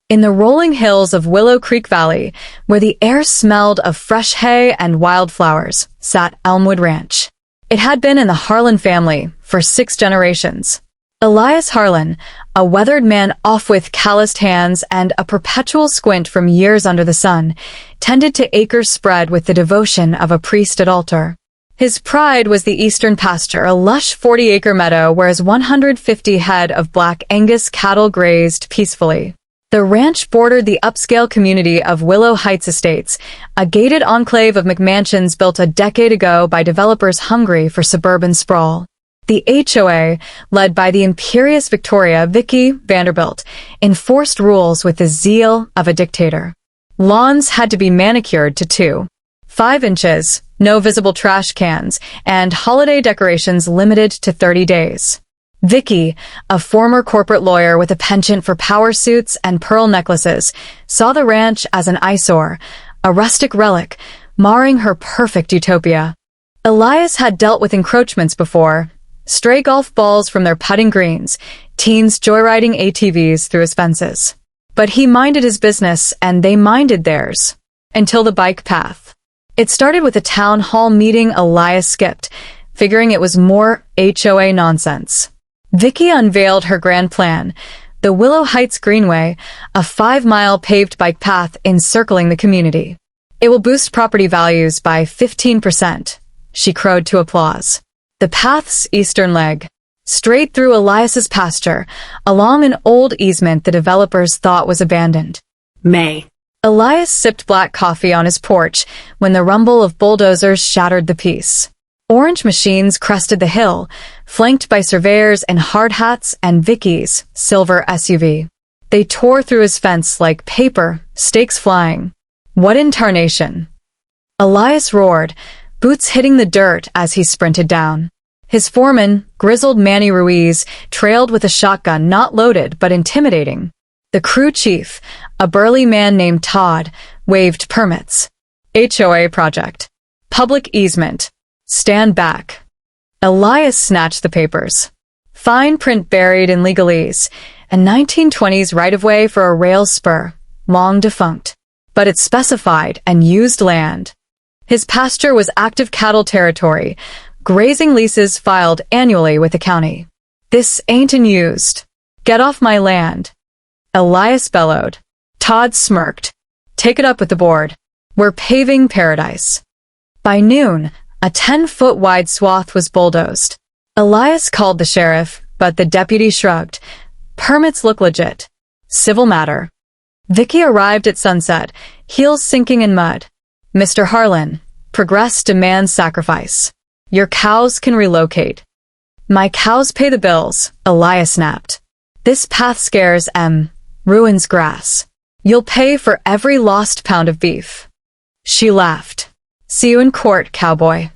In the rolling hills of Willow Creek Valley, where the air smelled of fresh hay and wildflowers, sat Elmwood Ranch. It had been in the Harlan family for 6 generations. Elias Harlan, a weathered man off with calloused hands and a perpetual squint from years under the sun, tended to acres spread with the devotion of a priest at altar. His pride was the Eastern Pasture, a lush 40-acre meadow where his 150 head of black Angus cattle grazed peacefully. The ranch bordered the upscale community of Willow Heights Estates, a gated enclave of McMansions built a decade ago by developers hungry for suburban sprawl. The HOA, led by the imperious Vicky Vanderbilt, enforced rules with the zeal of a dictator. Lawns had to be manicured to 2.5 inches, no visible trash cans, and holiday decorations limited to 30 days. Vicky, a former corporate lawyer with a penchant for power suits and pearl necklaces, saw the ranch as an eyesore, a rustic relic, marring her perfect utopia. Elias had dealt with encroachments before, stray golf balls from their putting greens, teens joyriding ATVs through his fences. But he minded his business and they minded theirs. Until the bike path. It started with a town hall meeting Elias skipped, figuring it was more HOA nonsense. Vicky unveiled her grand plan, the Willow Heights Greenway, a 5-mile paved bike path encircling the community. It will boost property values by 15%, she crowed to applause. The path's eastern leg, straight through Elias's pasture, along an old easement the developers thought was abandoned. May. Elias sipped black coffee on his porch when the rumble of bulldozers shattered the peace. Orange machines crested the hill, flanked by surveyors in hard hats and Vicky's silver SUV. They tore through his fence like paper, stakes flying. What in tarnation? Elias roared, boots hitting the dirt as he sprinted down. His foreman, grizzled Manny Ruiz, trailed with a shotgun not loaded but intimidating. The crew chief, a burly man named Todd, waved permits. HOA project. Public easement. Stand back. Elias snatched the papers. Fine print buried in legalese, a 1920s right-of-way for a rail spur, long defunct. But it specified and used land. His pasture was active cattle territory, grazing leases filed annually with the county. This ain't unused. Get off my land. Elias bellowed. Todd smirked. Take it up with the board. We're paving paradise. By noon, a 10-foot wide swath was bulldozed. Elias called the sheriff, but the deputy shrugged. Permits look legit. Civil matter. Vicky arrived at sunset, heels sinking in mud. Mr. Harlan, progress demands sacrifice. Your cows can relocate. My cows pay the bills, Elias snapped. This path scares ruins grass. You'll pay for every lost pound of beef. She laughed. See you in court, cowboy.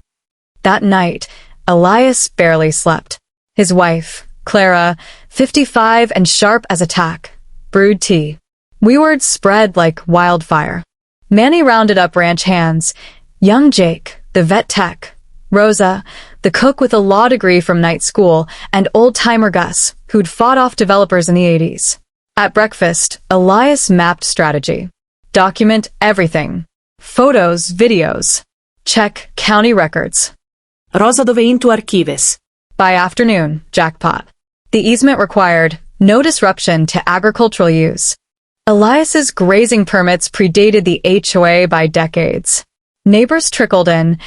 That night, Elias barely slept. His wife, Clara, 55 and sharp as a tack, brewed tea. Word spread like wildfire. Manny rounded up ranch hands. Young Jake, the vet tech, Rosa, the cook with a law degree from night school, and old-timer Gus, who'd fought off developers in the 80s. At breakfast, Elias mapped strategy. Document everything. Photos, videos. Check county records. Rosa dove in tu archives. By afternoon, jackpot. The easement required no disruption to agricultural use. Elias's grazing permits predated the HOA by decades. Neighbors trickled in,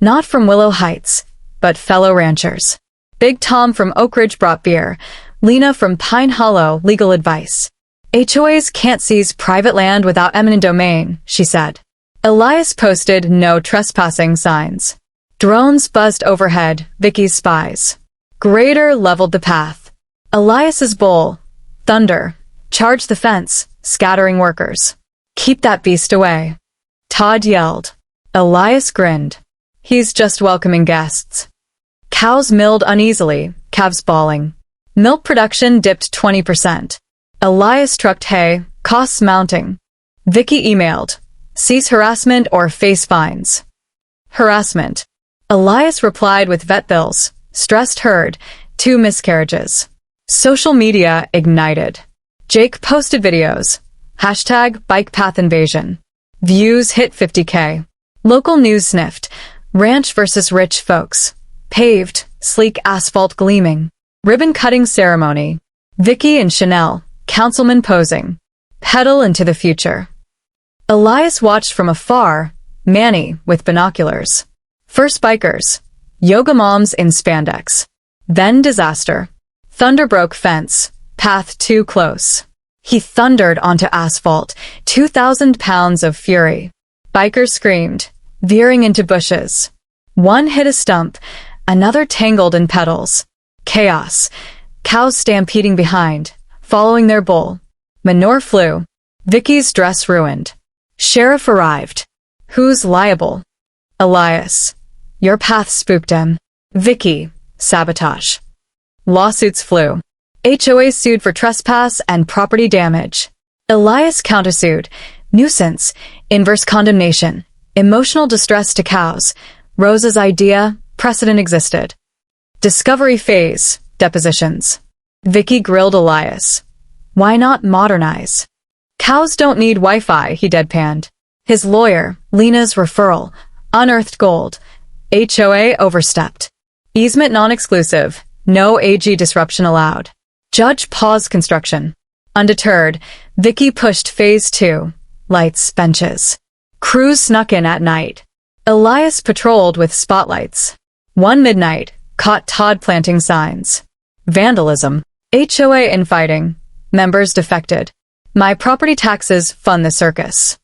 not from Willow Heights, but fellow ranchers. Big Tom from Oak Ridge brought beer, Lena from Pine Hollow legal advice. HOAs can't seize private land without eminent domain, she said. Elias posted no trespassing signs. Drones buzzed overhead, Vicky's spies. Grader leveled the path. Elias's bull, Thunder, charged the fence, scattering workers. Keep that beast away. Todd yelled. Elias grinned. He's just welcoming guests. Cows milled uneasily, calves bawling. Milk production dipped 20%. Elias trucked hay, costs mounting. Vicky emailed. Cease harassment or face fines. Harassment. Elias replied with vet bills, stressed herd, 2 miscarriages. Social media ignited. Jake posted videos. Hashtag bike path invasion. Views hit 50K. Local news sniffed. Ranch versus rich folks. Paved, sleek asphalt gleaming. Ribbon cutting ceremony. Vicky and Chanel, councilman posing. Pedal into the future. Elias watched from afar, Manny with binoculars. First bikers. Yoga moms in spandex. Then disaster. Thunder broke fence. Path too close. He thundered onto asphalt, 2,000 pounds of fury. Bikers screamed, veering into bushes. One hit a stump, another tangled in pedals. Chaos. Cows stampeding behind, following their bull. Manure flew. Vicky's dress ruined. Sheriff arrived. Who's liable? Elias. Your path spooked him. Vicky. Sabotage. Lawsuits flew. HOA sued for trespass and property damage. Elias countersued. Nuisance. Inverse condemnation. Emotional distress to cows. Rosa's idea. Precedent existed. Discovery phase. Depositions. Vicky grilled Elias. Why not modernize? Cows don't need Wi-Fi, he deadpanned. His lawyer, Lena's referral. Unearthed gold. HOA overstepped. Easement non-exclusive. No AG disruption allowed. Judge paused construction. Undeterred, Vicky pushed phase 2. Lights, benches. Crews snuck in at night. Elias patrolled with spotlights. One midnight, caught Todd planting signs. Vandalism. HOA infighting. Members defected. My property taxes fund the circus.